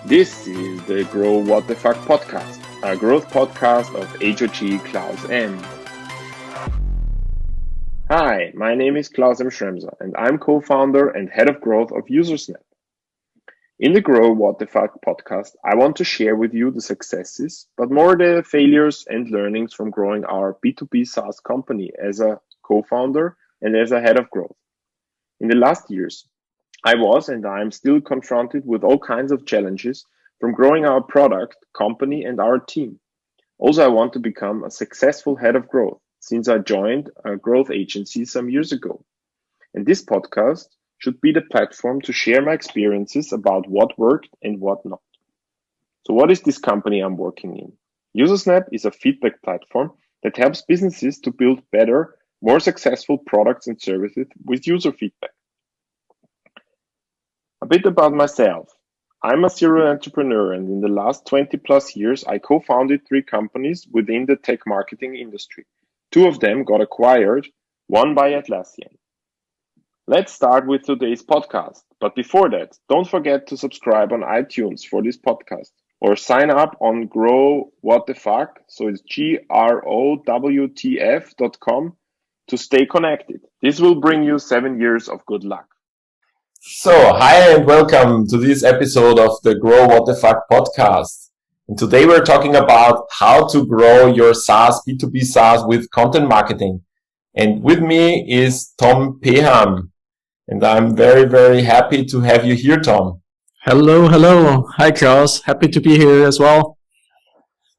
This is the GroWTF podcast, a growth podcast of HOG Klaus-M. Hi, my name is Klaus-M and I'm co-founder and head of growth of Usersnap. In the GroWTF podcast, I want to share with you the successes, but more the failures and learnings from growing our B2B Saas company as a co-founder and as a head of growth. In the last years, I was and I am still confronted with all kinds of challenges from growing our product, company, and our team. Also, I want to become a successful head of growth since I joined a growth agency some years ago. And this podcast should be the platform to share my experiences about what worked and what not. So what is this company I'm working in? Usersnap is a feedback platform that helps businesses to build better, more successful products and services with user feedback. A bit about myself. I'm a serial entrepreneur, and in the last 20 plus years, I co-founded 3 companies within the tech marketing industry. 2 of them got acquired, one by Atlassian. Let's start with today's podcast. But before that, don't forget to subscribe on iTunes for this podcast or sign up on GroWTF, so it's GroWTF.com to stay connected. This will bring you 7 years of good luck. So, hi and welcome to this episode of the GroWTF podcast. And today we're talking about how to grow your SaaS, B2B SaaS with content marketing. And with me is Tom Peham. And I'm very, very happy to have you here, Tom. Hello. Hi, Klaus. Happy to be here as well.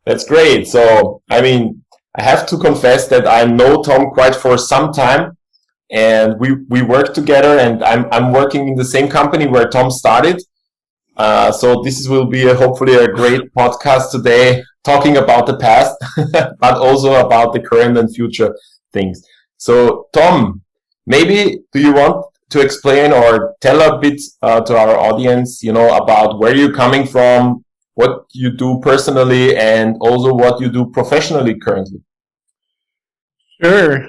That's great. So, I have to confess that I know Tom quite for some time. And we work together, and I'm working in the same company where Tom started. So this will be hopefully a great podcast today, talking about the past, but also about the current and future things. So Tom, maybe do you want to explain or tell a bit to our audience, about where you're coming from, what you do personally, and also what you do professionally currently? Sure.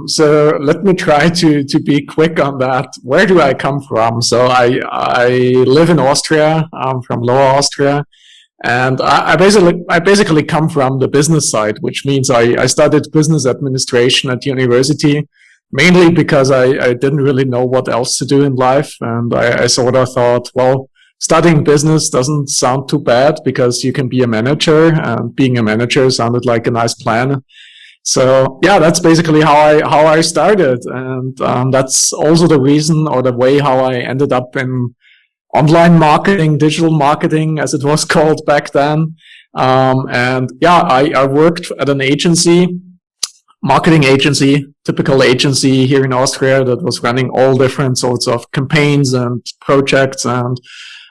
So let me try to be quick on that. Where do I come from? So I live in Austria. I'm from Lower Austria, and I basically come from the business side, which means I studied business administration at university, mainly because I didn't really know what else to do in life, and I sort of thought, well, studying business doesn't sound too bad because you can be a manager, and being a manager sounded like a nice plan. So yeah, that's basically how I started, and that's also the reason or the way how I ended up in online marketing, digital marketing, as it was called back then. And yeah, I worked at an agency, marketing agency, typical agency here in Austria that was running all different sorts of campaigns and projects, and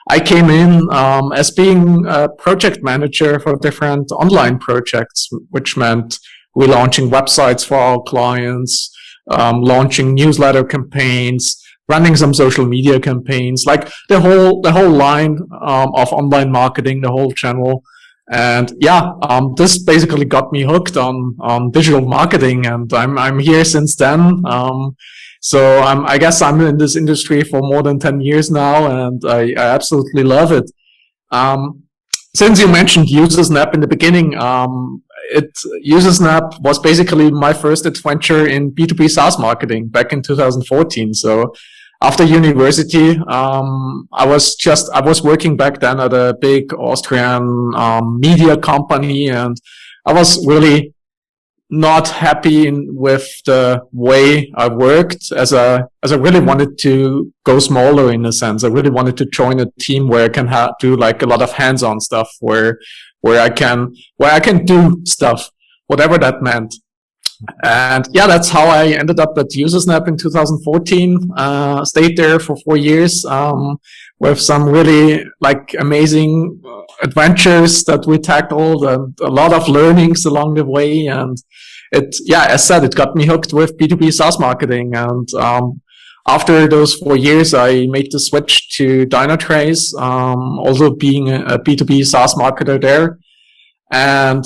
I came in as being a project manager for different online projects, which meant relaunching websites for our clients, launching newsletter campaigns, running some social media campaigns, like the whole line of online marketing, the whole channel. And yeah, this basically got me hooked on digital marketing, and I'm here since then. So I guess I'm in this industry for more than 10 years now, and I absolutely love it. Since you mentioned Usersnap in the beginning, Usersnap was basically my first adventure in B2B SaaS marketing back in 2014. So after university, I was working back then at a big Austrian media company, and I was really not happy with the way I worked, as I really wanted to go smaller in a sense. I really wanted to join a team where I can do like a lot of hands-on stuff, where I can do stuff, whatever that meant. And yeah, that's how I ended up at Usersnap in 2014. Stayed there for 4 years, with some really like amazing adventures that we tackled, and a lot of learnings along the way. And as said, it got me hooked with B2B SaaS marketing. And after those 4 years, I made the switch to Dynatrace, also being a B2B SaaS marketer there. And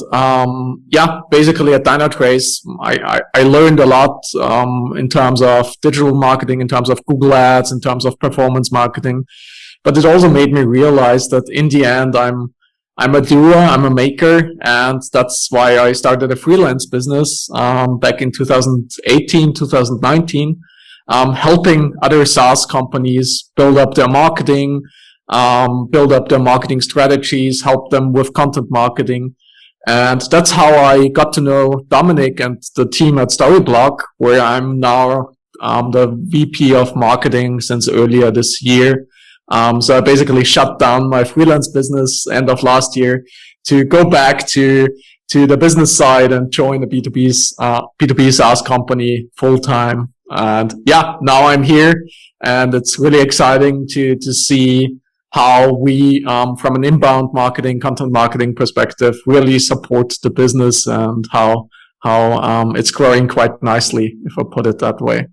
basically at Dynatrace, I learned a lot in terms of digital marketing, in terms of Google Ads, in terms of performance marketing. but it also made me realize that in the end, I'm a doer, I'm a maker, and that's why I started a freelance business back in 2018, 2019, helping other SaaS companies build up their marketing, build up their marketing strategies, help them with content marketing. And that's how I got to know Dominic and the team at Storyblok, where I'm now the VP of marketing since earlier this year. So I basically shut down my freelance business end of last year to go back to the business side and join the B2B SaaS company full time. And yeah, now I'm here, and it's really exciting to see how we, from an inbound marketing, content marketing perspective, really support the business, and how it's growing quite nicely, if I put it that way.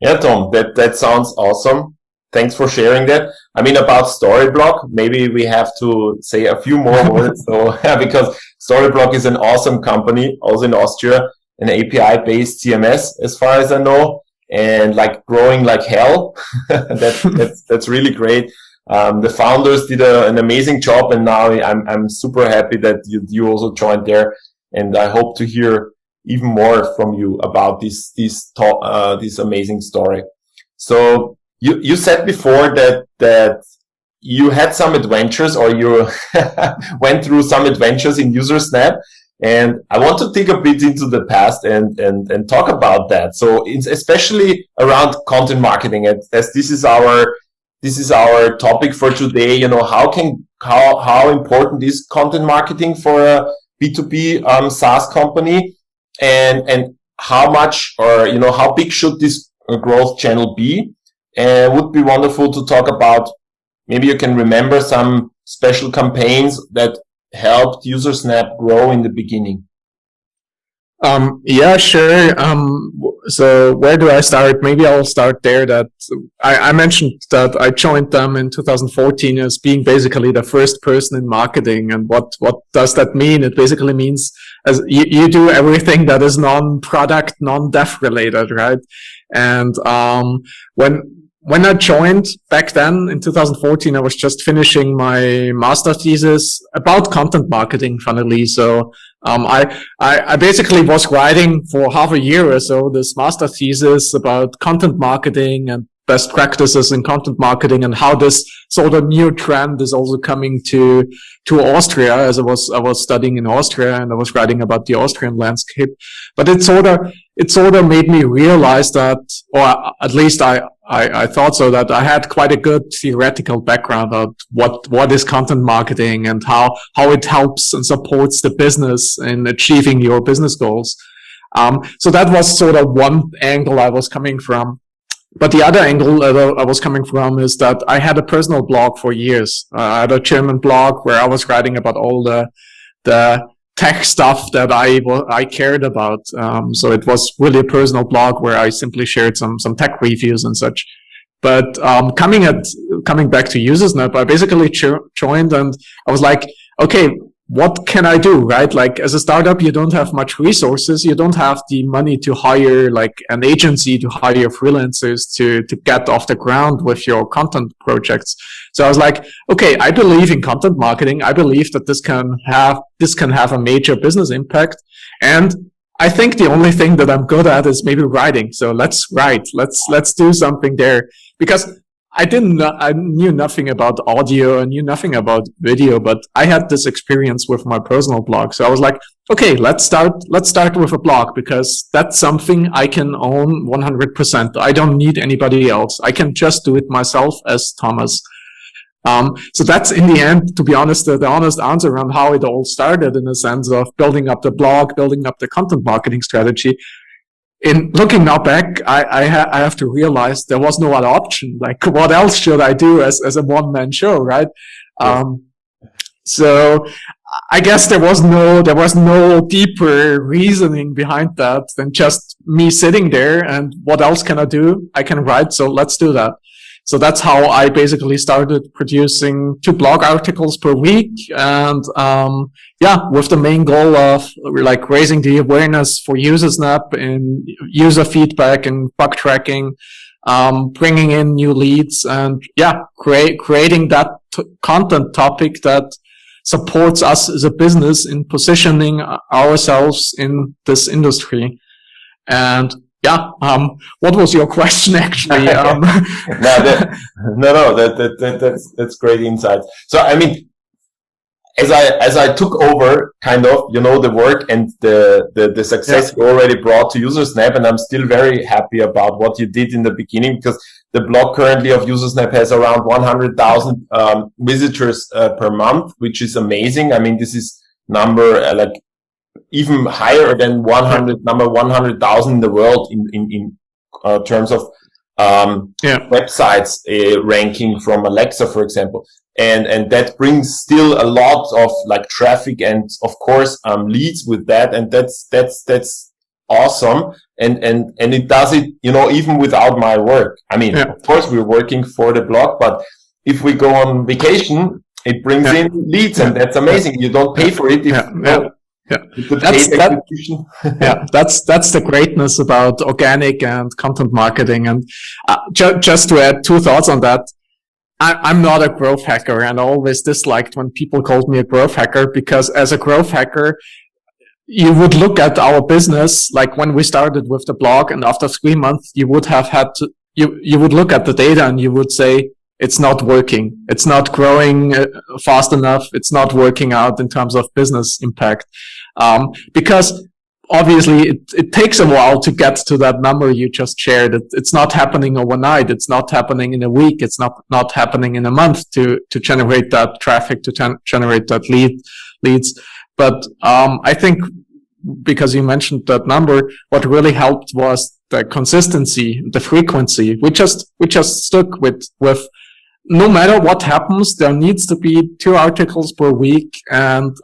Yeah, Tom, that sounds awesome. Thanks for sharing that. I mean, about Storyblok, maybe we have to say a few more words. So, because Storyblok is an awesome company, also in Austria, an API-based CMS, as far as I know, and like growing like hell. That's really great. The founders did an amazing job, and now I'm super happy that you also joined there. And I hope to hear even more from you about this amazing story. So, you said before that you had some adventures, or you went through some adventures in Usersnap, and I want to dig a bit into the past and talk about that. So it's especially around content marketing, as this is our topic for today. You know, how important is content marketing for a B2B SaaS company, and how much, or you know, how big should this growth channel be? And it would be wonderful to talk about, maybe you can remember some special campaigns that helped Usersnap grow in the beginning. Yeah, sure. So where do I start? Maybe I'll start there. That I mentioned that I joined them in 2014 as being basically the first person in marketing. And what does that mean? It basically means as you do everything that is non-product, non-dev related, right? And when I joined back then in 2014, I was just finishing my master thesis about content marketing, funnily. So, I basically was writing for half a year or so this master thesis about content marketing and best practices in content marketing, and how this sort of new trend is also coming to Austria, as I was studying in Austria, and I was writing about the Austrian landscape. But it sort of made me realize that, or at least I thought so, that I had quite a good theoretical background of what is content marketing and how it helps and supports the business in achieving your business goals. So that was sort of one angle I was coming from. But the other angle I was coming from is that I had a personal blog for years. I had a German blog where I was writing about all the tech stuff that I cared about. So it was really a personal blog where I simply shared some tech reviews and such. But coming back to Usersnap, I basically joined, and I was like, okay, what can I do, right? Like, as a startup, you don't have much resources. You don't have the money to hire like an agency, to hire freelancers to get off the ground with your content projects. So I was like, okay, I believe in content marketing. I believe that this can have a major business impact. And I think the only thing that I'm good at is maybe writing. So let's write. Let's do something there, because I knew nothing about audio, I knew nothing about video, but I had this experience with my personal blog. So I was like, okay, let's start with a blog, because that's something I can own 100%. I don't need anybody else. I can just do it myself as Thomas. So that's, in the end, to be honest, the honest answer around how it all started, in the sense of building up the blog, building up the content marketing strategy. In looking now back, I have to realize there was no other option. Like, what else should I do as a one-man show, right? So I guess there was no deeper reasoning behind that than just me sitting there, and what else can I do? I can write, so let's do that. So that's how I basically started producing 2 blog articles per week. And, with the main goal of like raising the awareness for Usersnap in user feedback and bug tracking, bringing in new leads, and creating that content topic that supports us as a business in positioning ourselves in this industry. And what was your question actually? That's great insight. So, I mean, as I took over kind of, the work and the success you already brought to Usersnap, and I'm still very happy about what you did in the beginning, because the blog currently of Usersnap has around 100,000 visitors per month, which is amazing. I mean, this is number like even higher than 100,000 in the world in terms of websites ranking from Alexa, for example. And that brings still a lot of like traffic and of course leads with that, and that's awesome. And it does it, even without my work. I mean, of course we're working for the blog, but if we go on vacation, it brings in leads, and that's amazing. You don't pay for it. That's the greatness about organic and content marketing. And just to add 2 thoughts on that, I'm not a growth hacker, and I always disliked when people called me a growth hacker, because as a growth hacker, you would look at our business, like when we started with the blog, and after 3 months, you would have had to, you would look at the data and you would say, it's not working. It's not growing fast enough. It's not working out in terms of business impact. Because obviously it takes a while to get to that number you just shared. It's not happening overnight. It's not happening in a week. It's not happening in a month to generate that traffic, to generate that leads. But, I think because you mentioned that number, what really helped was the consistency, the frequency. We just stuck with no matter what happens, there needs to be 2 articles per week. And,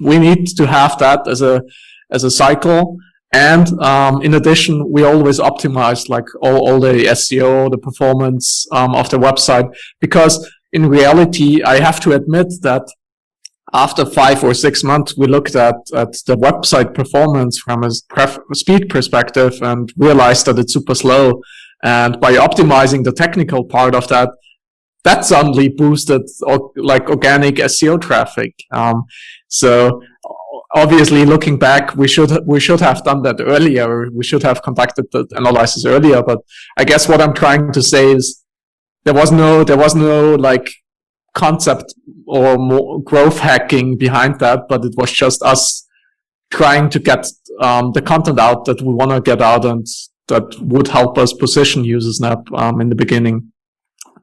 we need to have that as a cycle. And, in addition, we always optimize like all the SEO, the performance, of the website, because in reality, I have to admit that after 5 or 6 months, we looked at the website performance from a speed perspective and realized that it's super slow. And by optimizing the technical part of that suddenly boosted like organic SEO traffic. So obviously looking back, we should have done that earlier. We should have conducted the analysis earlier. But I guess what I'm trying to say is there was no like concept or more growth hacking behind that, but it was just us trying to get the content out that we want to get out, and that would help us position Usersnap in the beginning.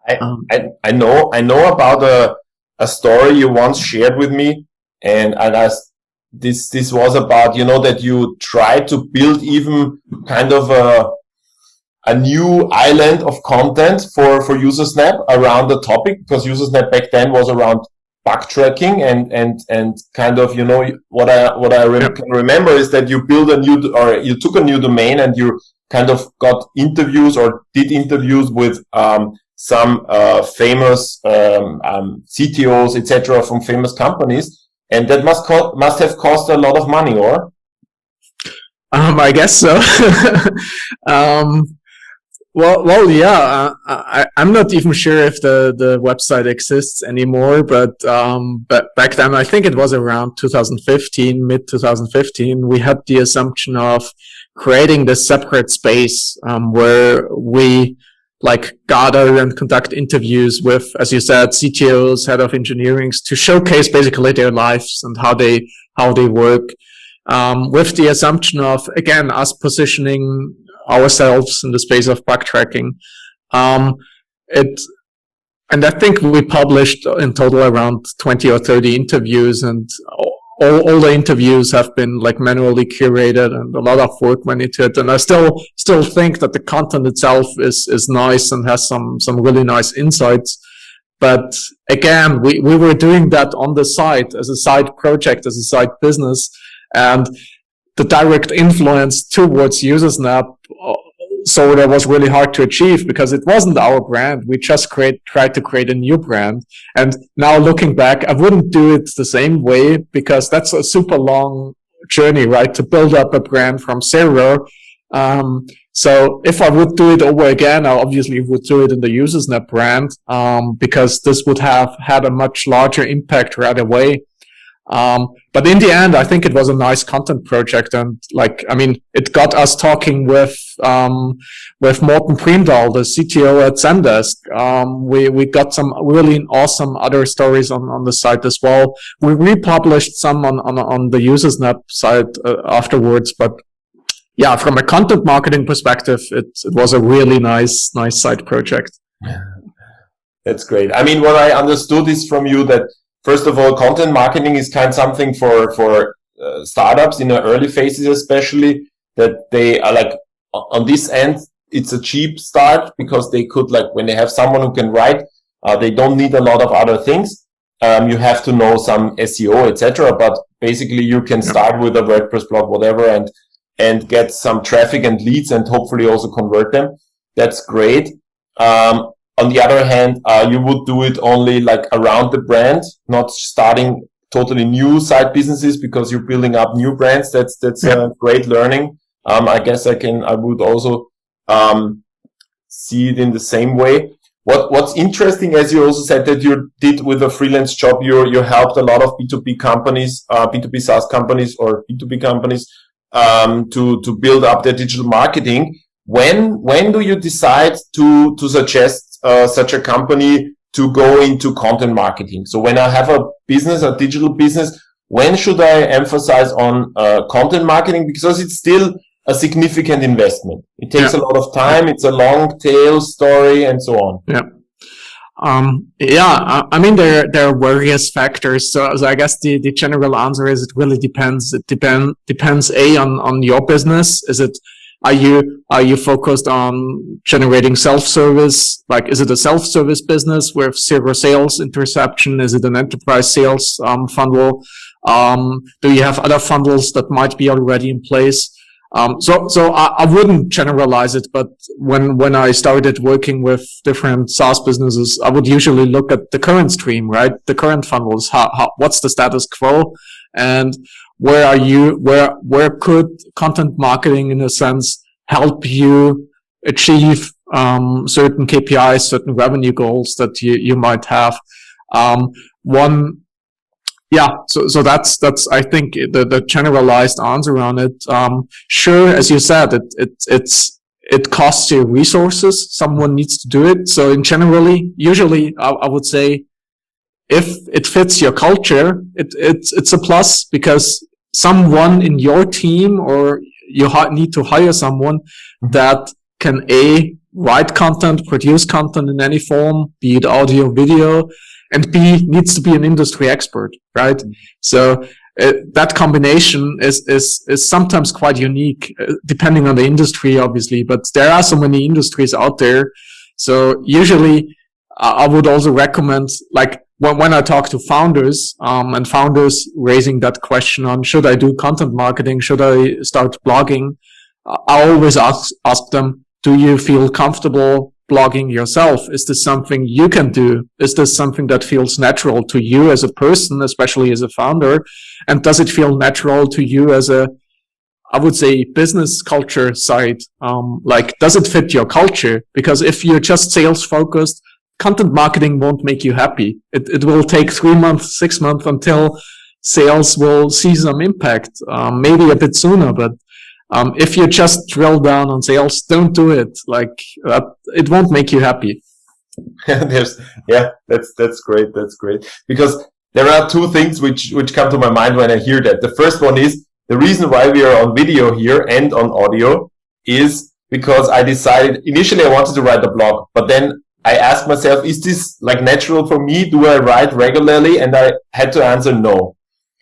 I know about a story you once shared with me, and this was about, that you tried to build even kind of a new island of content for Usersnap around the topic, because Usersnap back then was around backtracking and kind of, what I can remember is that you you took a new domain and you kind of got interviews or did interviews with some famous CTOs, etc., from famous companies, and that must have cost a lot of money, or? I guess so. Well, yeah. I'm not even sure if the website exists anymore, but back then, I think it was around 2015, mid 2015, we had the assumption of creating this separate space where we like gather and conduct interviews with, as you said, CTOs, head of engineering, to showcase basically their lives and how they work, with the assumption of, again, us positioning ourselves in the space of backtracking. And I think we published in total around 20 or 30 interviews, and all the interviews have been like manually curated, and a lot of work went into it. And I still think that the content itself is nice and has some really nice insights. But again, we were doing that on the side as a side project, as a side business, and the direct influence towards Usersnap sort of was really hard to achieve because it wasn't our brand. We just tried to create a new brand. And now looking back, I wouldn't do it the same way, because that's a super long journey, right? To build up a brand from zero So if I would do it over again, I obviously would do it in the Usersnap brand, because this would have had a much larger impact right away. But in the end, I think it was a nice content project, and it got us talking with Morten Primdahl, the CTO at Zendesk. We got some really awesome other stories on the site as well. We republished some on the Usersnap site afterwards, but yeah, from a content marketing perspective, it was a really nice side project. That's great. I mean, what I understood is from you that, first of all, content marketing is kind of something for startups in the early phases, especially, that they are like on this end, it's a cheap start because they could, like, when they have someone who can write, they don't need a lot of other things. You have to know some SEO, etc. But basically, you can start with a WordPress blog, whatever, and get some traffic and leads, and hopefully also convert them. That's great. On the other hand, you would do it only like around the brand, not starting totally new side businesses because you're building up new brands. That's a great learning. I guess I would also see it in the same way. What's interesting, as you also said that you did with a freelance job, you helped a lot of B2B companies, B2B Saas companies or B2B companies to build up their digital marketing. When do you decide to suggest such a company to go into content marketing? So when I have a business, a digital business, when should I emphasize on content marketing? Because it's still a significant investment. It takes a lot of time. It's a long tail story and so on. I mean, there are various factors. So I guess the general answer is it really depends. It depends on your business. Are you focused on generating self-service? Like, is it a self-service business with zero sales interception? Is it an enterprise sales funnel? Do you have other funnels that might be already in place? So I wouldn't generalize it, but when I started working with different SaaS businesses, I would usually look at the current stream, right? The current funnels, what's the status quo, and where could content marketing, in a sense, help you achieve certain KPIs, certain revenue goals that you might have. So that's I think the generalized answer on it. Sure, as you said, it costs you resources. Someone needs to do it. So usually I would say, if it fits your culture, it's a plus, because someone in your team, or you need to hire someone that can write content, produce content in any form, be it audio, video, and B, needs to be an industry expert, right? So that combination is sometimes quite unique, depending on the industry, obviously, but there are so many industries out there. So usually I would also recommend, like, when I talk to founders, and founders raising that question on, should I do content marketing? Should I start blogging? I always ask them, do you feel comfortable blogging yourself? Is this something you can do? Is this something that feels natural to you as a person, especially as a founder? And does it feel natural to you as I would say, business culture side? Like, does it fit your culture? Because if you're just sales focused, content marketing won't make you happy. It will take 3 months, 6 months until sales will see some impact, maybe a bit sooner, but if you just drill down on sales, don't do it. Like, it won't make you happy. That's great. That's great. Because there are two things which come to my mind when I hear that. The first one is, the reason why we are on video here and on audio is because I decided, initially I wanted to write a blog, but then I asked myself, is this like natural for me? Do I write regularly? And I had to answer no.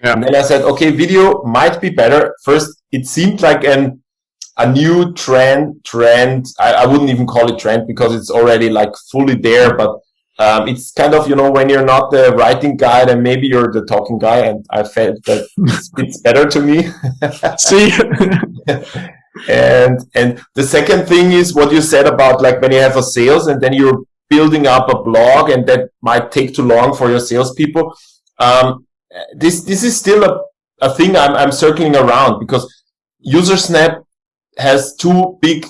Yeah. And then I said, okay, video might be better. First, it seemed like a new trend. I wouldn't even call it trend because it's already like fully there, but it's kind of, when you're not the writing guy, then maybe you're the talking guy, and I felt that it's better to me. See? And the second thing is what you said about, like, when you have a sales and then you're building up a blog, and that might take too long for your salespeople. This is still a thing I'm circling around, because Usersnap has two big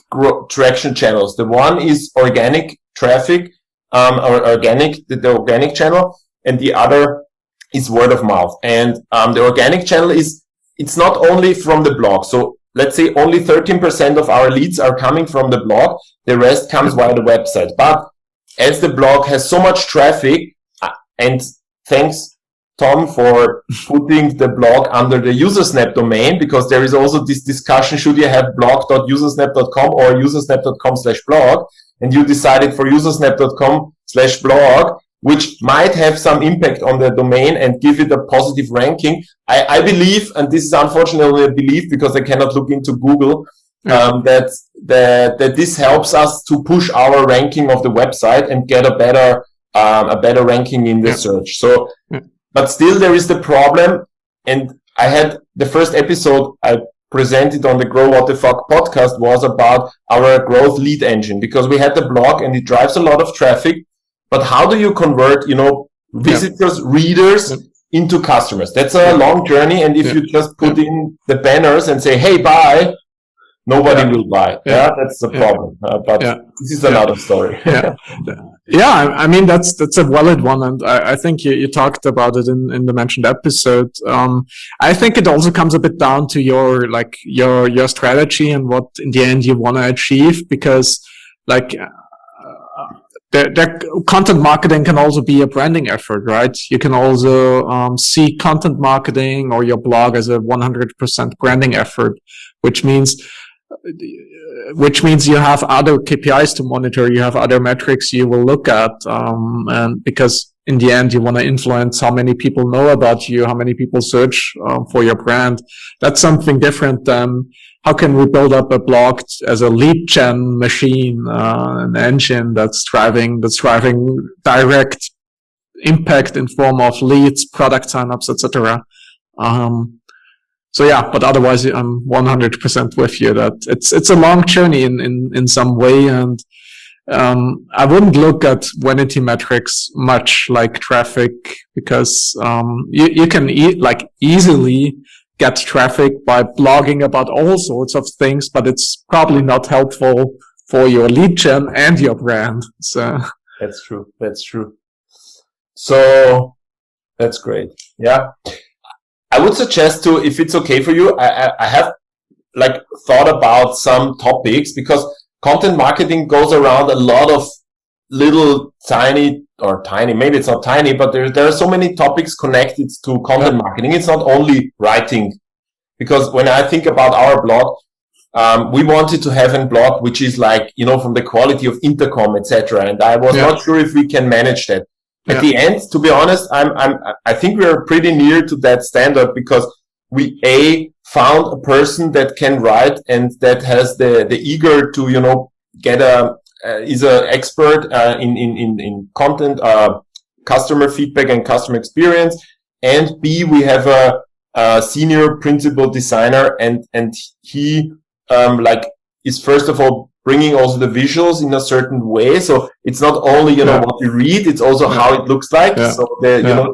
traction channels. The one is organic traffic, or the organic channel, and the other is word of mouth. And the organic channel it's not only from the blog. So let's say only 13% of our leads are coming from the blog. The rest comes via the website. But as the blog has so much traffic, and thanks Tom for putting the blog under the Usersnap domain, because there is also this discussion, should you have blog.usersnap.com or usersnap.com/blog, and you decided for usersnap.com/blog, which might have some impact on the domain and give it a positive ranking. I believe, and this is unfortunately a belief because I cannot look into Google, that this helps us to push our ranking of the website and get a better ranking in the search. So, but still there is the problem, and I had the first episode I presented on the GroWTF podcast was about our growth lead engine, because we had the blog and it drives a lot of traffic. But how do you convert, visitors, readers into customers? That's a long journey. And if you just put in the banners and say, hey, buy, nobody will buy. Yeah, that's the problem. But this is another story. I mean, that's a valid one. And I think you talked about it in the mentioned episode. I think it also comes a bit down to your strategy and what in the end you want to achieve, because the content marketing can also be a branding effort, right? You can also see content marketing or your blog as a 100% branding effort, which means you have other KPIs to monitor, you have other metrics you will look at, and because in the end you want to influence how many people know about you, how many people search for your brand. That's something different than how can we build up a blog as a lead gen machine, an engine that's driving direct impact in form of leads, product signups, etc. But otherwise I'm 100% with you that it's a long journey in some way, and I wouldn't look at vanity metrics much like traffic, because you can easily get traffic by blogging about all sorts of things, but it's probably not helpful for your lead gen and your brand. So that's true. So that's great. Yeah. I would suggest to, if it's okay for you, I have thought about some topics, because content marketing goes around a lot of little tiny, maybe it's not tiny, but there are so many topics connected to content marketing. It's not only writing, because when I think about our blog, we wanted to have a blog which is from the quality of Intercom, etc. And I was not sure if we can manage that. At the end, to be honest, I think we are pretty near to that standard, because we found a person that can write and that has the eager to get is an expert in content, customer feedback and customer experience, and B, we have a senior principal designer, and he is first of all bringing also the visuals in a certain way. So it's not only, what you read, it's also how it looks like. So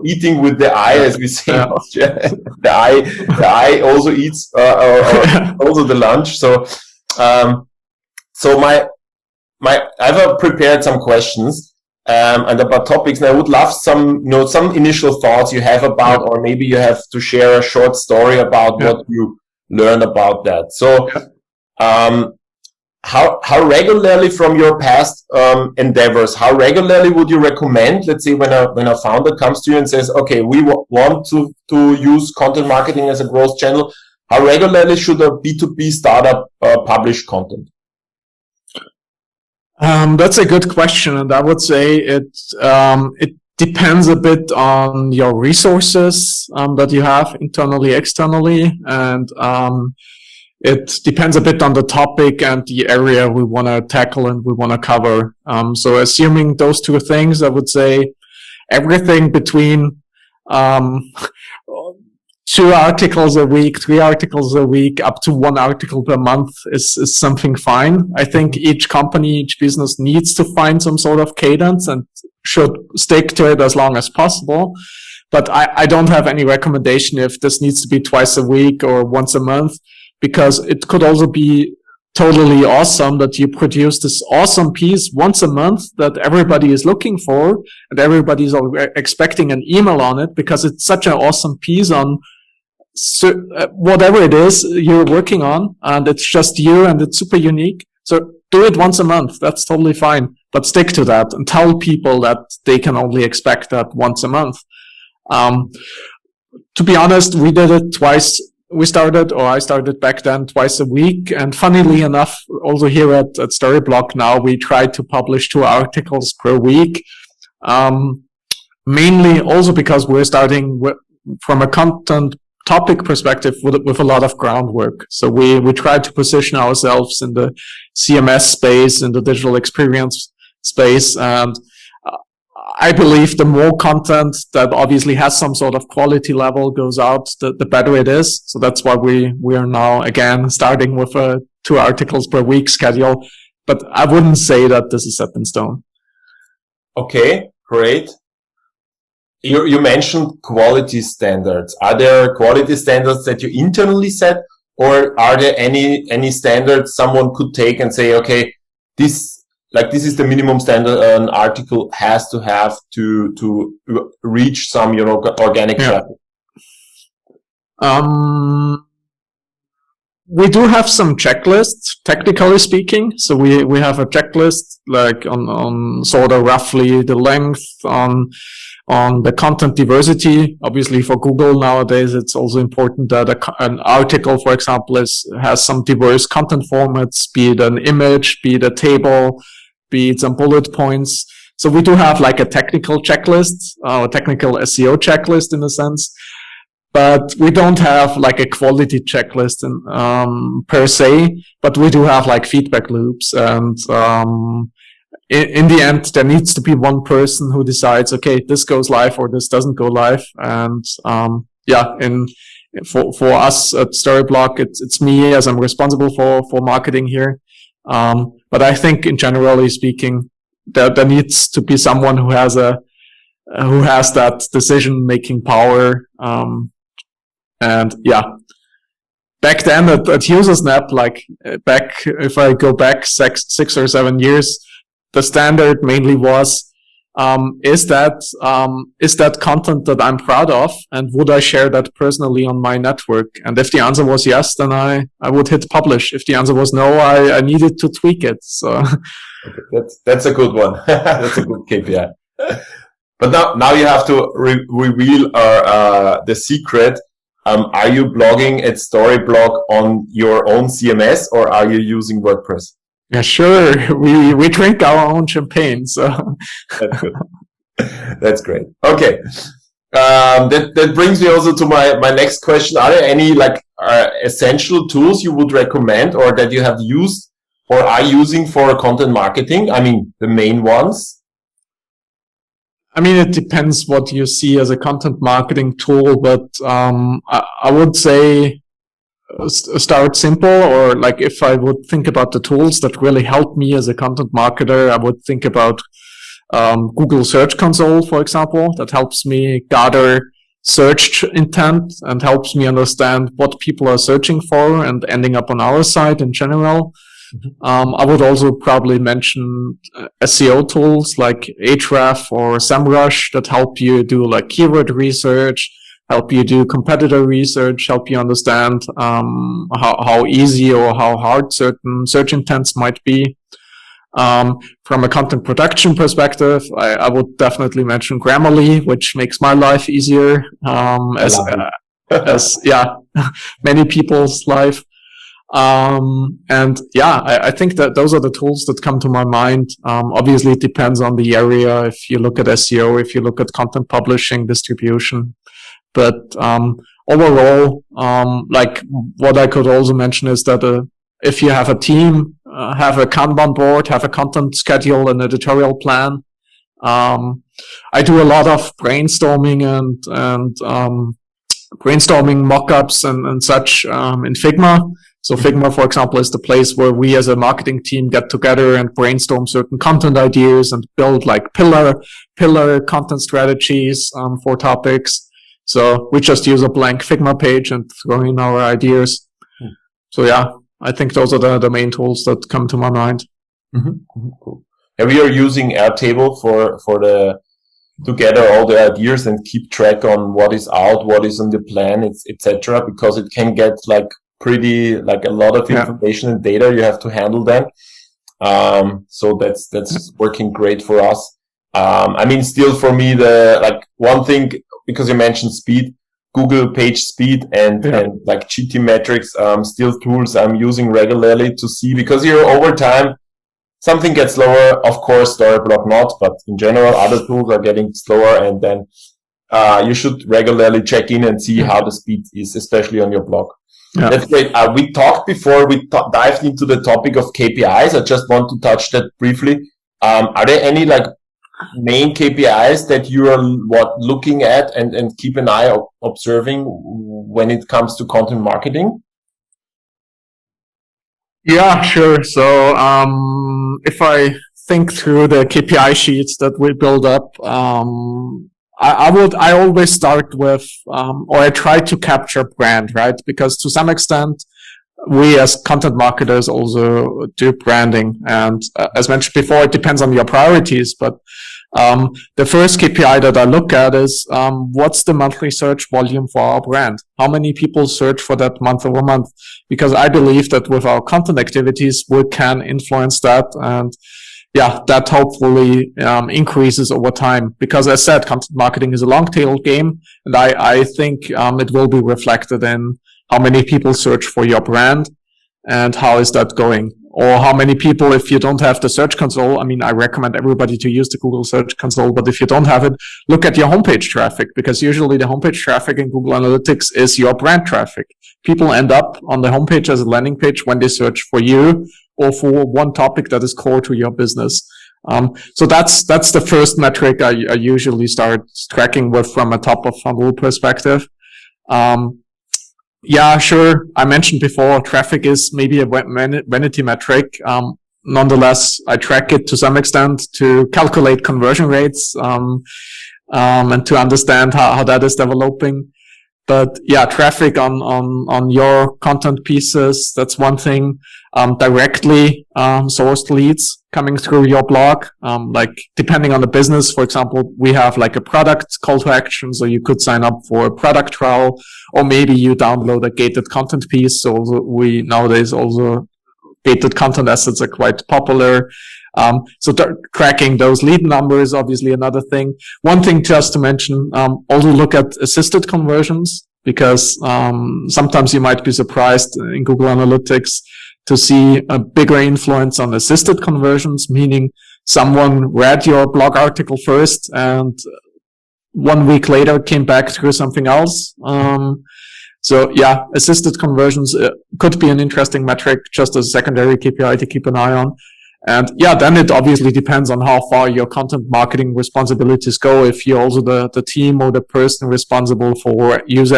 eating with the eye, as we say in Austria, the eye also eats, also the lunch. So, I have prepared some questions, and about topics, and I would love some initial thoughts you have about, or maybe you have to share a short story about what you learned about that. So, how regularly from your past endeavors, how regularly would you recommend, let's say when a founder comes to you and says, okay, we want to use content marketing as a growth channel, how regularly should a B2B startup publish content? That's a good question, and I would say it depends a bit on your resources that you have internally, externally, and it depends a bit on the topic and the area we want to tackle and we want to cover. So assuming those two things, I would say everything between 2 articles a week, 3 articles a week, up to 1 article per month is something fine. I think each company, each business needs to find some sort of cadence and should stick to it as long as possible. But I don't have any recommendation if this needs to be twice a week or once a month, because it could also be totally awesome that you produce this awesome piece once a month that everybody is looking for and everybody's expecting an email on it because it's such an awesome piece on whatever it is you're working on, and it's just you and it's super unique. So do it once a month. That's totally fine, but stick to that and tell people that they can only expect that once a month. To be honest, we did it twice. I started back then twice a week. And funnily enough, also here at Storyblok now, we try to publish 2 articles per week. Mainly also because we're starting from a content topic perspective with a lot of groundwork. So we try to position ourselves in the CMS space, in the digital experience space. And I believe the more content that obviously has some sort of quality level goes out, the better it is. So that's why we are now again starting with a 2 articles per week schedule. But I wouldn't say that this is set in stone. Okay, great. You mentioned quality standards. Are there quality standards that you internally set, or are there any standards someone could take and say, okay, this is the minimum standard an article has to have to reach some, organic traffic? We do have some checklists, technically speaking. So we have a checklist like on sort of roughly the length, on the content diversity. Obviously for Google nowadays, it's also important that an article, for example, has some diverse content formats, be it an image, be it a table, be it some bullet points. So we do have like a technical checklist, a technical SEO checklist in a sense, but we don't have like a quality checklist per se, but we do have like feedback loops. And in the end, there needs to be one person who decides, okay, this goes live or this doesn't go live. And for us at Storyblok, it's me, as I'm responsible for marketing here. But I think in generally speaking, there needs to be someone who has that decision making power. Back then at Usersnap, if I go back 6 or 7 years, the standard mainly was, is that content that I'm proud of, and would I share that personally on my network? And if the answer was yes, then I would hit publish. If the answer was no, I needed to tweak it. So that's a good one. That's a good KPI. But now you have to reveal the secret. Are you blogging at Storyblok on your own CMS, or are you using WordPress? Yeah, sure. We drink our own champagne, so that's good. That's great. Okay. That brings me also to my next question. Are there any essential tools you would recommend, or that you have used or are using for content marketing? I mean, the main ones. I mean, it depends what you see as a content marketing tool, but I would say start simple, or like if I would think about the tools that really help me as a content marketer, I would think about Google Search Console, for example, that helps me gather search intent and helps me understand what people are searching for and ending up on our site in general. Mm-hmm. I would also probably mention SEO tools like Ahrefs or SEMrush that help you do like keyword research, help you do competitor research, help you understand how easy or how hard certain search intents might be. From a content production perspective, I would definitely mention Grammarly, which makes my life easier, as many people's life. I think that those are the tools that come to my mind. Obviously it depends on the area. If you look at SEO, if you look at content publishing, distribution, but, overall, what I could also mention is that, if you have a team, have a Kanban board, have a content schedule, an editorial plan. I do a lot of brainstorming and brainstorming mockups and such in Figma. So Figma, for example, is the place where we as a marketing team get together and brainstorm certain content ideas and build like pillar content strategies for topics. So we just use a blank Figma page and throw in our ideas. So yeah. I think those are the main tools that come to my mind. Cool. And we are using Airtable to gather all the ideas and keep track on what is out, what is on the plan, etc. Because it can get like a lot of information and data. You have to handle them. So that's working great for us. I mean, still for me, one thing, because you mentioned speed, Google page speed and like GT metrics, still tools I'm using regularly to see, because over time, something gets slower. Of course, Storyblok not, but in general, other tools are getting slower, and then you should regularly check in and see how the speed is, especially on your blog. Yeah. That's great. We talked before, we dived into the topic of KPIs. I just want to touch that briefly. Are there any main KPIs that you are looking at and keep an eye observing when it comes to content marketing? Yeah, sure. So if I think through the KPI sheets that we build up, I always start with, or I try to capture brand, right? Because to some extent, we as content marketers also do branding. And as mentioned before, it depends on your priorities. But the first KPI that I look at is what's the monthly search volume for our brand? How many people search for that month over month? Because I believe that with our content activities, we can influence that. And that hopefully increases over time. Because as said, content marketing is a long tail game. And I think it will be reflected in how many people search for your brand and how is that going. Or how many people, if you don't have the Search Console, I mean, I recommend everybody to use the Google Search Console, but if you don't have it, look at your homepage traffic, because usually the homepage traffic in Google Analytics is your brand traffic. People end up on the homepage as a landing page when they search for you or for one topic that is core to your business. So that's the first metric I usually start tracking with from a top of funnel perspective. Yeah, sure. I mentioned before, traffic is maybe a vanity metric. Nonetheless, I track it to some extent to calculate conversion rates, and to understand how that is developing. But traffic on your content pieces, that's one thing. Directly, sourced leads coming through your blog. Depending on the business, for example, we have a product call to action. So you could sign up for a product trial, or maybe you download a gated content piece. So nowadays also gated content assets are quite popular. So tracking those lead numbers is obviously another thing. One thing just to mention, also look at assisted conversions, because sometimes you might be surprised in Google Analytics to see a bigger influence on assisted conversions, meaning someone read your blog article first and 1 week later came back through something else. Assisted conversions could be an interesting metric, just as a secondary KPI to keep an eye on. And then it obviously depends on how far your content marketing responsibilities go. If you're also the team or the person responsible for user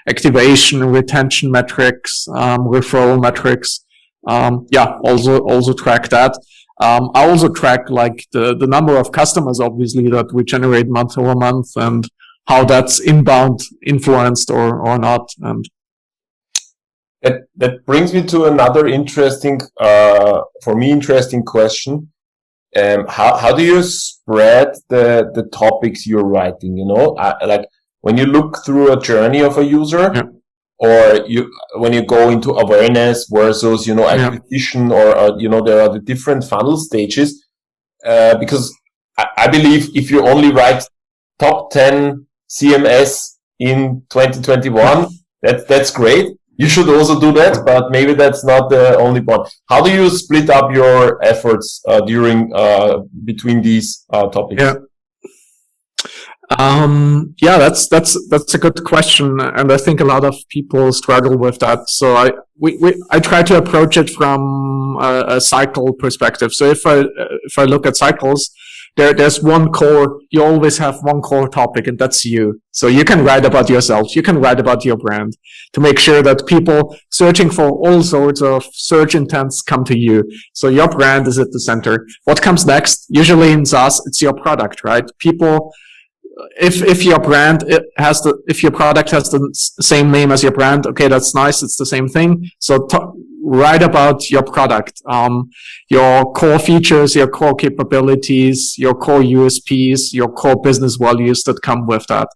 activation, retention metrics, referral metrics, also track that. I also track the number of customers, obviously, that we generate month over month, and how that's inbound influenced or not. And that brings me to another interesting question. How do you spread the topics you're writing? When you look through a journey of a user, or when you go into awareness versus acquisition, or there are the different funnel stages. Because I believe if you only write top 10 CMS in 2021, that's great. You should also do that, but maybe that's not the only point. How do you split up your efforts between these topics? That's a good question, and I think a lot of people struggle with that. So I try to approach it from a cycle perspective. So if I look at cycles, there's one core. You always have one core topic, and that's you. So you can write about yourself. You can write about your brand to make sure that people searching for all sorts of search intents come to you. So your brand is at the center. What comes next? Usually in SaaS, it's your product, right? People, if your product has the same name as your brand, okay, that's nice. It's the same thing. So write about your product, your core features, your core capabilities, your core USPs, your core business values that come with that.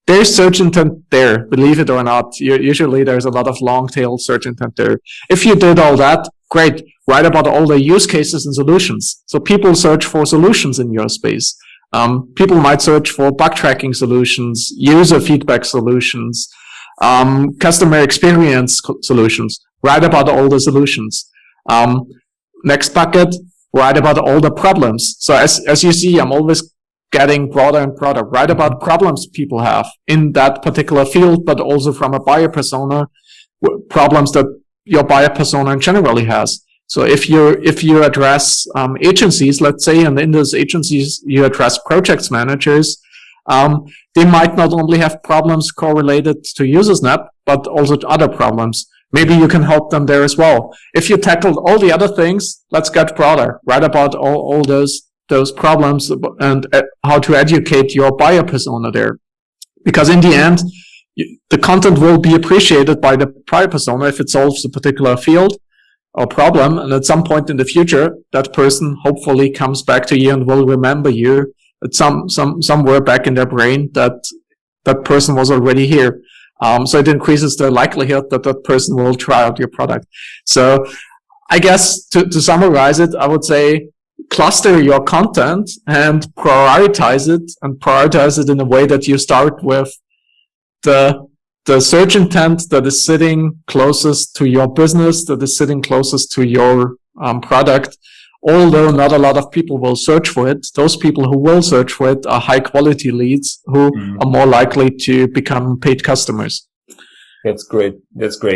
There's search intent there, believe it or not. Usually there's a lot of long tail search intent there. If you did all that, great. Write about all the use cases and solutions. So people search for solutions in your space. People might search for bug tracking solutions, user feedback solutions, customer experience solutions. Write about all the solutions. Next bucket, write about all the problems. So as you see, I'm always getting broader and broader. Write about problems people have in that particular field, but also from a buyer persona, problems that your buyer persona generally has. So if you address agencies, let's say, and in those agencies you address project managers, they might not only have problems correlated to Usersnap, but also to other problems. Maybe you can help them there as well. If you tackled all the other things, let's get broader. Write about all those problems and how to educate your buyer persona there. Because in the end, the content will be appreciated by the buyer persona if it solves a particular field or problem. And at some point in the future, that person hopefully comes back to you and will remember you at somewhere back in their brain that person was already here. So it increases the likelihood that person will try out your product. So I guess to summarize it, I would say cluster your content and prioritize it in a way that you start with the search intent that is sitting closest to your business, that is sitting closest to your product. Although not a lot of people will search for it, those people who will search for it are high quality leads who are more likely to become paid customers. That's great.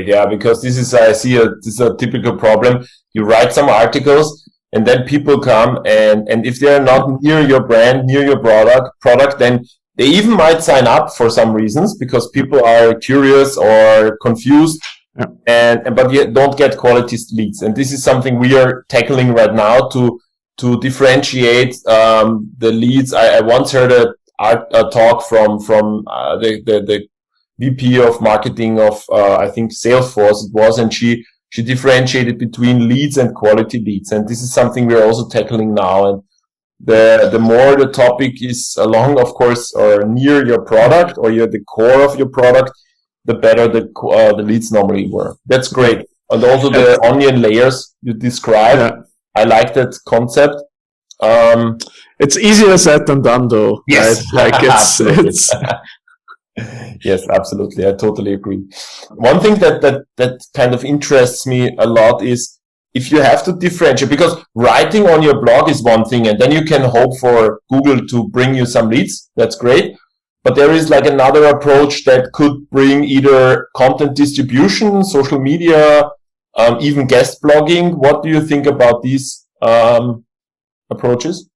Yeah, because this is a typical problem. You write some articles and then people come and if they're not near your brand, near your product, then they even might sign up for some reasons because people are curious or confused. Yeah. But you don't get quality leads. And this is something we are tackling right now to differentiate, the leads. I once heard a talk from the VP of marketing of, I think Salesforce it was, and she differentiated between leads and quality leads. And this is something we're also tackling now. And the more the topic is along, of course, or near your product or the core of your product, the better the leads normally were. That's great. And also the onion layers you described. Yeah. I like that concept. It's easier said than done, though. Yes, right? Like it's Yes, absolutely. I totally agree. One thing that kind of interests me a lot is if you have to differentiate, because writing on your blog is one thing, and then you can hope for Google to bring you some leads. That's great. But there is like another approach that could bring either content distribution, social media, even guest blogging. What do you think about these approaches?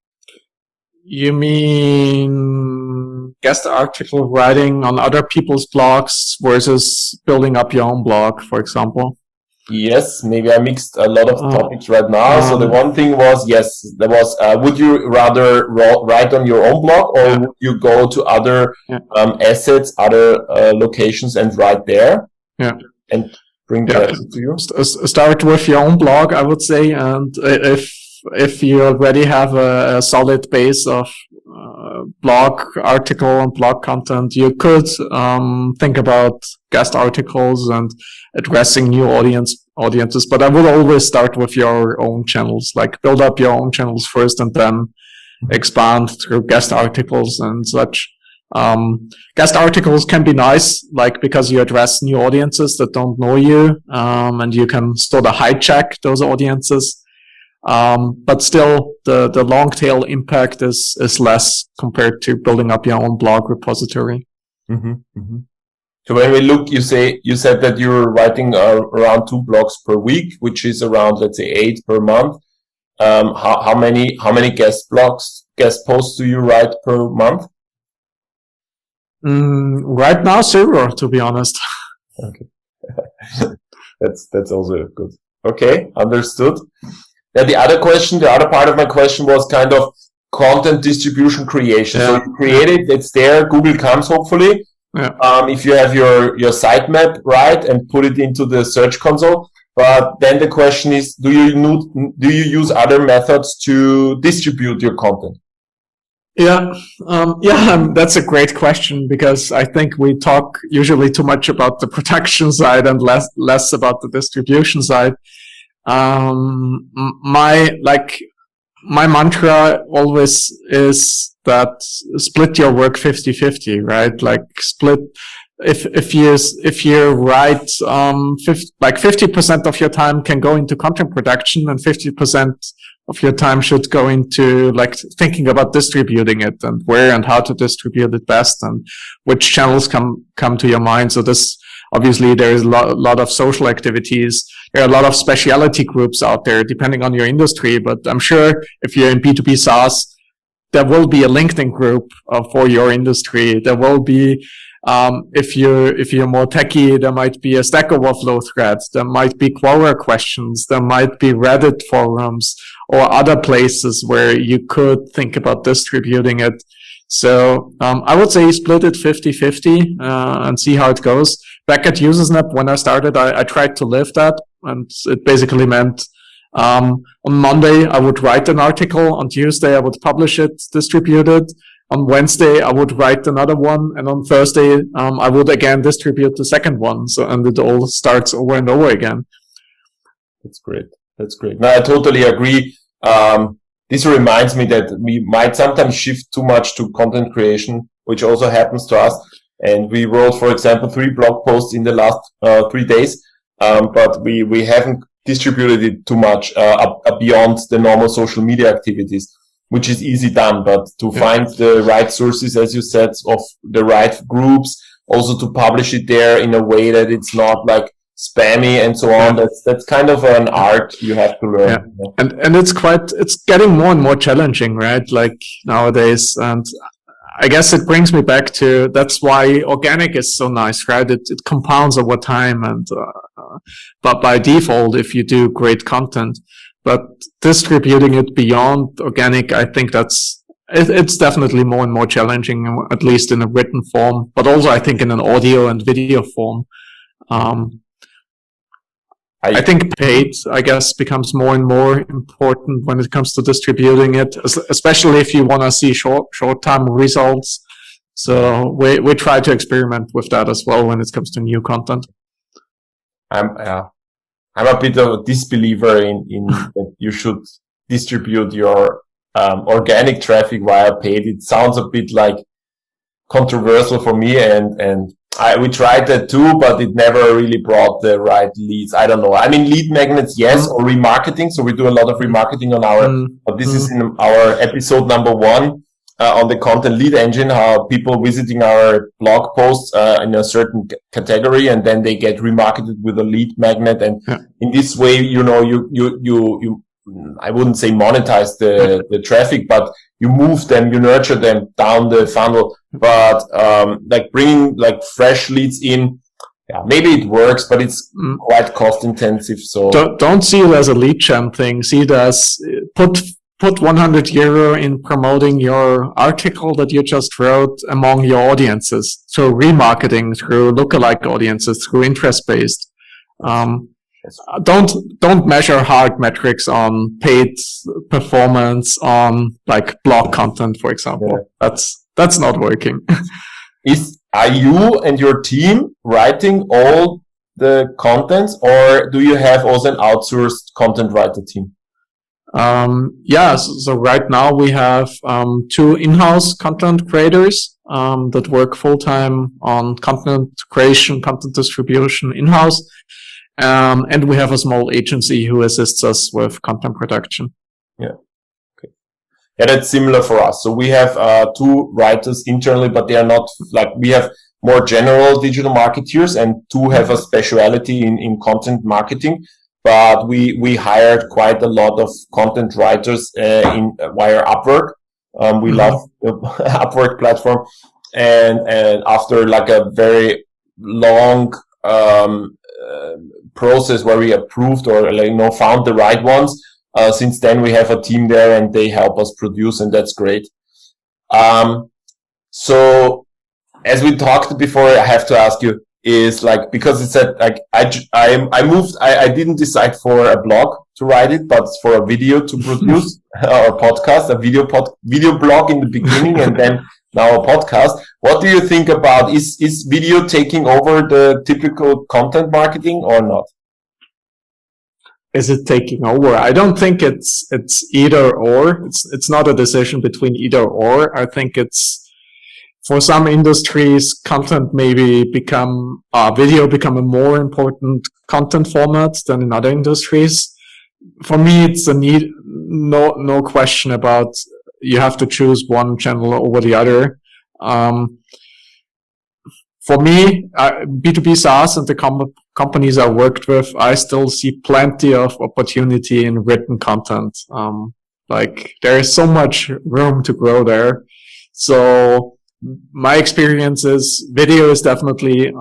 You mean guest article writing on other people's blogs versus building up your own blog, for example? Yes, maybe I mixed a lot of topics right now. So the one thing was, yes, there was, would you rather write on your own blog or would you go to other assets, other locations and write there? Yeah. And bring that to you? Start with your own blog, I would say. And if you already have a solid base of blog article and blog content, you could think about guest articles and addressing new audiences. But I would always start with your own channels, like build up your own channels first and then expand through guest articles and such. Guest articles can be nice, like because you address new audiences that don't know you, and you can sort of hijack those audiences. But still the long tail impact is less compared to building up your own blog repository. Mm-hmm, mm-hmm. So when we look, you said that you're writing around 2 blogs per week, which is around, let's say, 8 per month. How many guest posts do you write per month? Right now, 0, to be honest. Okay. That's also good. Okay, understood. Now the other part of my question was kind of content distribution creation. Yeah. So you create it, it's there, Google comes hopefully. Yeah. If you have your sitemap right and put it into the search console, But then the question is, do you use other methods to distribute your content? That's a great question, because I think we talk usually too much about the production side and less about the distribution side. My mantra always is that split your work 50-50, right? Like split, if you write, 50% of your time can go into content production, and 50% of your time should go into like thinking about distributing it and where and how to distribute it best and which channels come to your mind. So this, obviously there is a lot of social activities. There are a lot of specialty groups out there depending on your industry, but I'm sure if you're in B2B Saas, there will be a LinkedIn group for your industry. There will be, if you're more techie, there might be a Stack Overflow thread. There might be Quora questions. There might be Reddit forums or other places where you could think about distributing it. So, I would say split it 50-50, and see how it goes. Back at Usersnap, when I started, I tried to live that, and it basically meant, on Monday, I would write an article. On Tuesday, I would publish it, distribute it. On Wednesday, I would write another one. And on Thursday, I would again distribute the second one. So, and it all starts over and over again. That's great. No, I totally agree. This reminds me that we might sometimes shift too much to content creation, which also happens to us. And we wrote, for example, 3 blog posts in the last 3 days. But we haven't distributed it too much beyond the normal social media activities, which is easy done. But to find the right sources, as you said, of the right groups, also to publish it there in a way that it's not like spammy and so on. That's kind of an art you have to learn. Yeah. And it's getting more and more challenging, right? Like nowadays. And I guess it brings me back to, that's why organic is so nice, right? It compounds over time, and but by default, if you do great content, but distributing it beyond organic, I think it's definitely more and more challenging, at least in a written form, but also I think in an audio and video form. I think paid, I guess, becomes more and more important when it comes to distributing it, especially if you want to see short-term results. So we try to experiment with that as well when it comes to new content. I'm a bit of a disbeliever in that you should distribute your organic traffic via paid. It sounds a bit like controversial for me, and we tried that too, but it never really brought the right leads. I don't know. I mean, lead magnets, yes, or remarketing. So we do a lot of remarketing on but this is in our episode number 1 on the content lead engine, how people visiting our blog posts in a certain category, and then they get remarketed with a lead magnet. And in this way, you I wouldn't say monetize the traffic, but you move them, you nurture them down the funnel. But like bringing like fresh leads in, maybe it works, but it's quite cost intensive. So don't see it as a lead gen thing. See it as put 100 euro in promoting your article that you just wrote among your audiences through remarketing, through lookalike audiences, through interest based. Don't measure hard metrics on paid performance on like blog content, for example. That's not working. Are you and your team writing all the contents, or do you have also an outsourced content writer team? So right now we have 2 in-house content creators that work full-time on content creation, content distribution in-house. And we have a small agency who assists us with content production. Yeah. Okay. Yeah, that's similar for us. So we have 2 writers internally, but they are not like, we have more general digital marketeers, and 2 have a specialty in content marketing. But we hired quite a lot of content writers via Upwork. We love the Upwork platform, and after like a very long process where we approved or found the right ones, since then we have a team there and they help us produce, and that's great. So as we talked before, I have to ask you, is like, because it said like, I didn't decide for a blog to write it, but for a video to produce or podcast, a video blog in the beginning and then now a podcast. What do you think about, is video taking over the typical content marketing or not? Is it taking over? I don't think it's either or. It's not a decision between either or. I think it's, for some industries, content maybe video become a more important content format than in other industries. For me, it's a need, no question about you have to choose one channel over the other. For me, B2B Saas and the companies I worked with, I still see plenty of opportunity in written content. Like there is so much room to grow there. So my experience is video is definitely,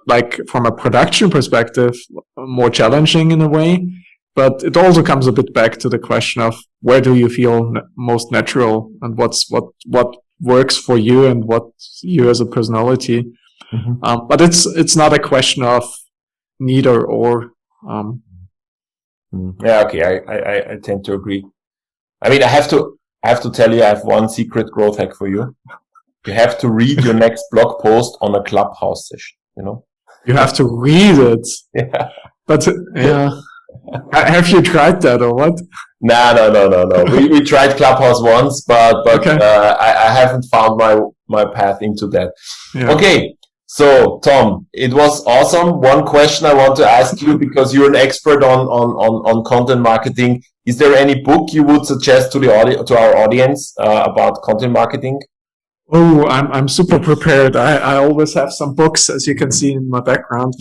like from a production perspective, more challenging in a way. But it also comes a bit back to the question of where do you feel most natural and what works for you and what you as a personality. Mm-hmm. But it's not a question of neither or. Yeah, okay, I tend to agree. I mean, I have to tell you, I have one secret growth hack for you. You have to read your next blog post on a Clubhouse session, you know? You have to read it. Yeah. But, yeah. Have you tried that or what? No. We tried Clubhouse once, but okay. I haven't found my path into that. Yeah. Okay. So, Tom, it was awesome. One question I want to ask you, because you're an expert on content marketing. Is there any book you would suggest to our audience about content marketing? Oh, I'm super prepared. I always have some books, as you can see in my background.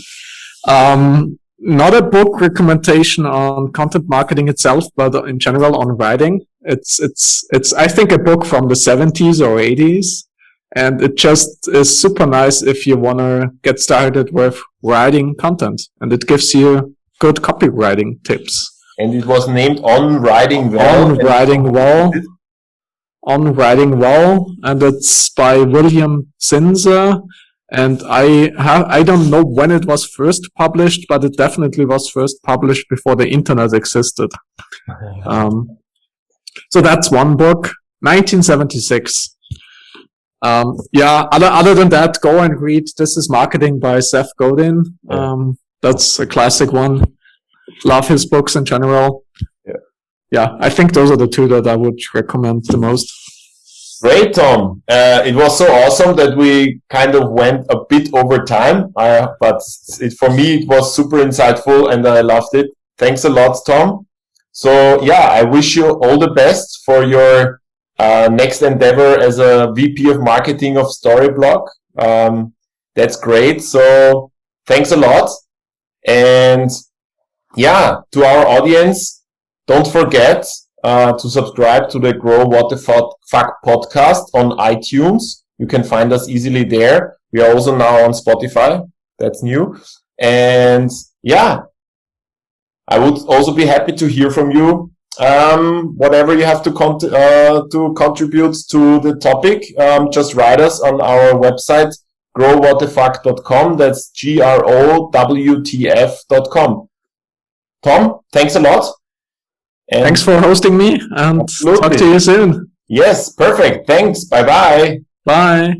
Not a book recommendation on content marketing itself, but in general on writing. It's I think a book from the 70s or 80s. And it just is super nice if you want to get started with writing content. And it gives you good copywriting tips. And it was named On Writing Well. On Writing Well. On Writing Well. And it's by William Zinser. And I don't know when it was first published, but it definitely was first published before the internet existed. So that's one book. 1976. Other than that, go and read This is Marketing by Seth Godin. That's a classic one. Love his books in general. Yeah, I think those are the two that I would recommend the most. Great, Tom. It was so awesome that we kind of went a bit over time, but for me, it was super insightful and I loved it. Thanks a lot, Tom. So yeah, I wish you all the best for your next endeavor as a VP of Marketing of Storyblok. That's great. So thanks a lot. And yeah, to our audience, don't forget to subscribe to the GroWTF podcast on iTunes. You can find us easily there. We are also now on Spotify. That's new. And yeah, I would also be happy to hear from you. Whatever you have to contribute to the topic, just write us on our website, GroWTF.com. That's GroWTF.com. Tom, thanks a lot. And thanks for hosting me, and absolutely. Talk to you soon. Yes, perfect. Thanks. Bye-bye. Bye.